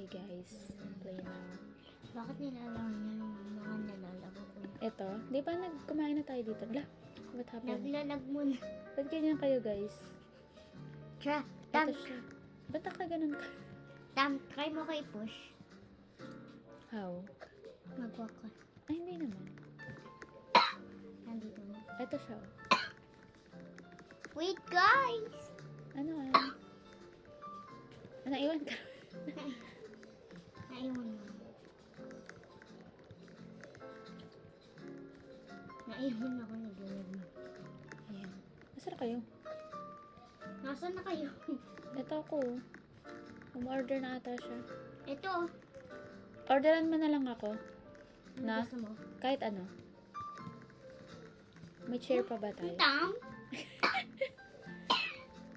guys. Play now. Bakit nilalaro niya yung mga nilalaro ko? Ito, di ba kumain na tayo dito? Lah, what happened? Naglalag muna. Ba't ganyan kayo guys? Try, Ito siya. Ba't ganun ka? try mo ko i-push. How? Mag-walk ka. Ay, hindi naman. Nandito na. Ito siya. Wait, guys! Ano? Naiwan ka? Naiwan mo. Naiwan ako naglalag mo. Ayan. Nasaan na kayo? Nasaan na kayo? Ito ako. Umorder na ata siya. Ito. Orderan mo na lang ako. Ano Na? gusto mo? Kahit ano. May chair pa ba tayo? Tam?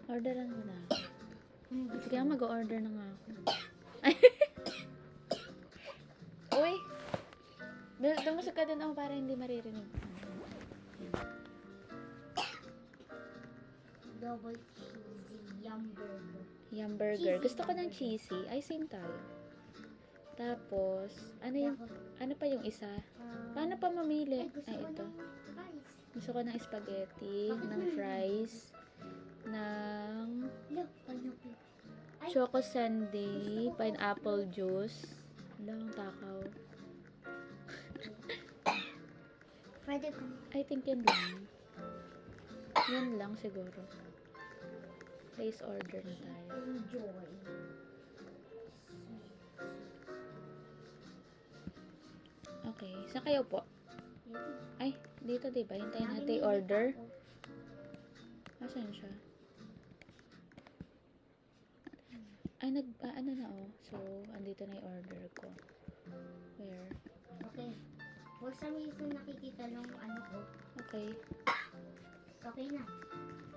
Orderan mo na. Ano gusto Sige, mo? mag-order na nga ako. Uy! Dumusok ka din ako para hindi maririnig. Double cheesy yum burger. Yum burger. Cheesy Gusto ko ng burger. cheesy. Ay, same tayo. Tapos, ano pa yung isa? Paano pa mamili? Ay, gusto Ay, ko ito. ng rice. Gusto ko ng spaghetti, Bakit ng meron? fries, ng Look, pineapple. Ay, choco sundae, gusto ko- pineapple juice. Wala akong takaw. pwede ko. I think yun lang. Yun lang siguro. Place order na tayo. Enjoy. Okay. Saan kayo po? Ay, dito diba? Hintayin natin yung order. Asan siya? Ay, ano na oh. So, andito na yung order ko. Where? Okay. For some reason, nakikita nung ano ko. Okay. Okay na.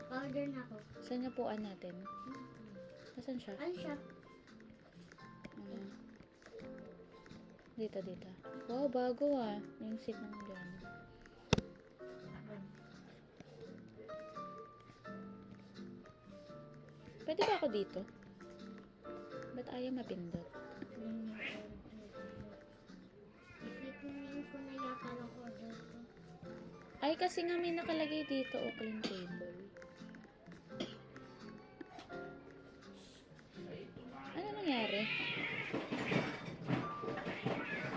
Order na ako. Saan niya puan natin? Asan siya? Ano siya? Ah. Dito. Wow, bago ah. Yung seat naman dyan. Pwede ba ako dito? Ba't ayaw mapindot? Ipipinin ko na yata ng order ko. Ay, kasi nga may nakalagay dito, clean table. Ano nangyari?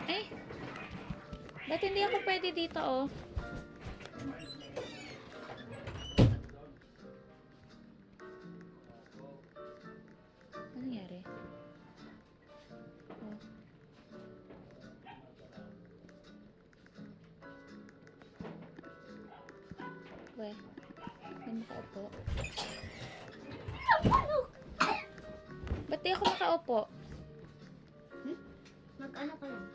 Ay! Ba't hindi ako pwede dito, oh? Ano nangyari? Oh. We, may makaupo. Ba't di ako makaupo? Mag-ano ka lang?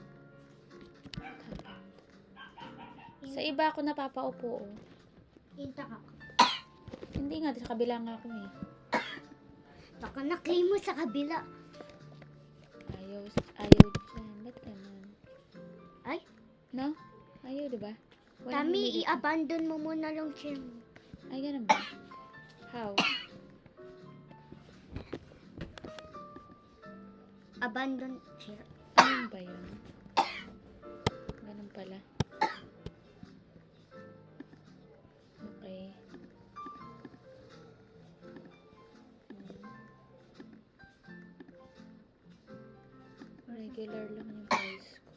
Sa iba ako napapaupo, oh. Hinta ka. Hindi nga, sa kabila nga ako eh. Baka na-claim mo sa kabila. Ayaw dyan. Ba't ganun? Ay, No? Ayaw, diba? Walang Tami, humili- i-abandon mo muna yung chair mo. Ay, ganun ba? How? Abandon chair. Ano ba yun? Ganun pala. Okay. Regular lang yung price ko.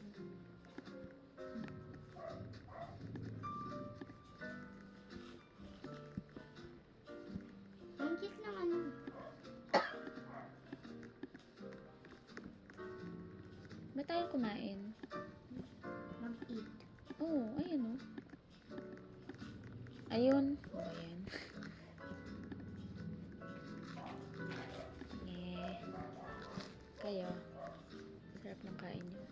Ang cute ng ano. Ba't tayo kumain? Mag-eat. Oo, ayun oh. Ayun. Oh, ayan. Yeah. Kayo. Sarap ng kain niyo.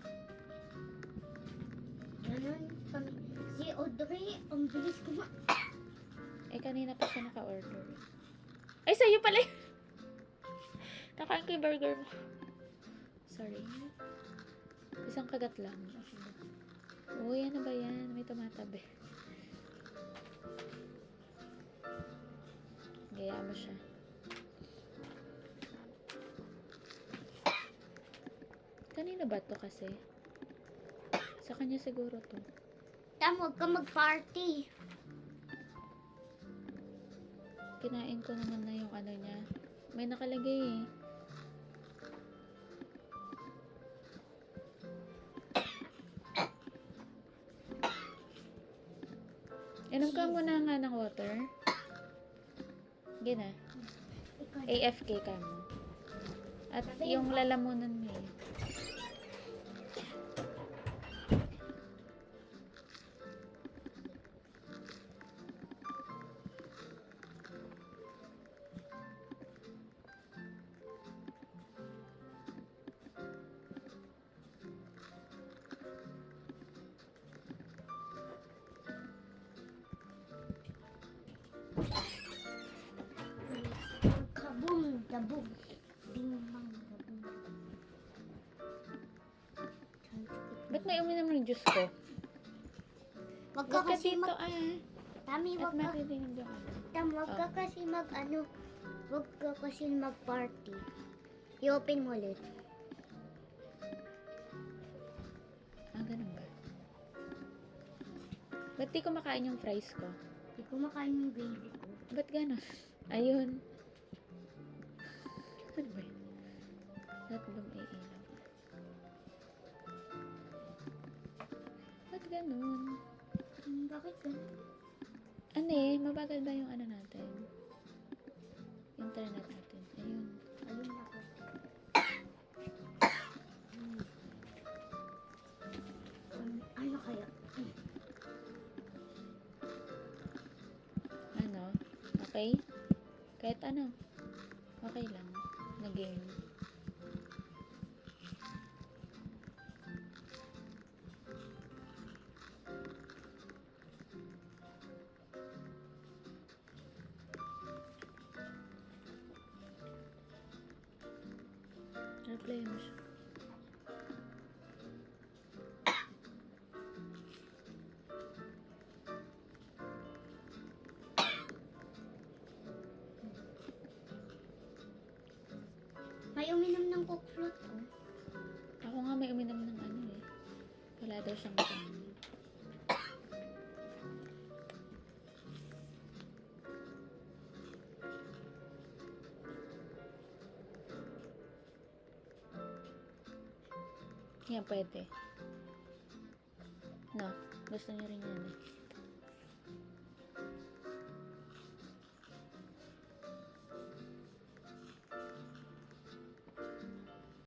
Ganun. Si Audrey, ang bilis kuma. Eh, kanina pa siya naka-order. Ay, sa'yo pala yun. Nakain ko yung burger mo. Sorry. Isang kagat lang. Uy, ano ba yan? May tumatabi. Gaya mo siya. Kanino ba to kasi? Sa kanya siguro to. Tam, huwag ka mag-party. Kinain ko naman na yung ano niya. May nakalagay eh. Inom ka muna nga ng water. Gina. Ikaw. AFK ka mo. At yung lalamunan mo eh. Kabum, dabum. Bing, bang, dabum. Ba't may uminom ng juice ko? Wag ka Huwag ka kasi dito mag... ah. Tami, At wag ka. marinig yung ano. Tam, wag ka kasi mag ano. Wag ka kasi mag-party. I-open mo ulit. Ah, ganun ba? Ba't di ko makain yung fries ko? Hindi ko makain yung gravy ko. Ba't ganun? Ayun. Ano ba yun? Ba't ba may ilaw? Ba't ganun? Bakit ganun? Ano eh, mabagal ba yung ano natin? Internet natin. Ayun. Ayun ako. Ano kaya? Ano? Okay? Kahit ano. Okay lang. Na game. Replay mo siya. May uminom ng coke float, oh. Ako nga may uminom ng ano eh. Wala daw siyang ano. Yan, pwede. No, gusto niyo rin yan eh.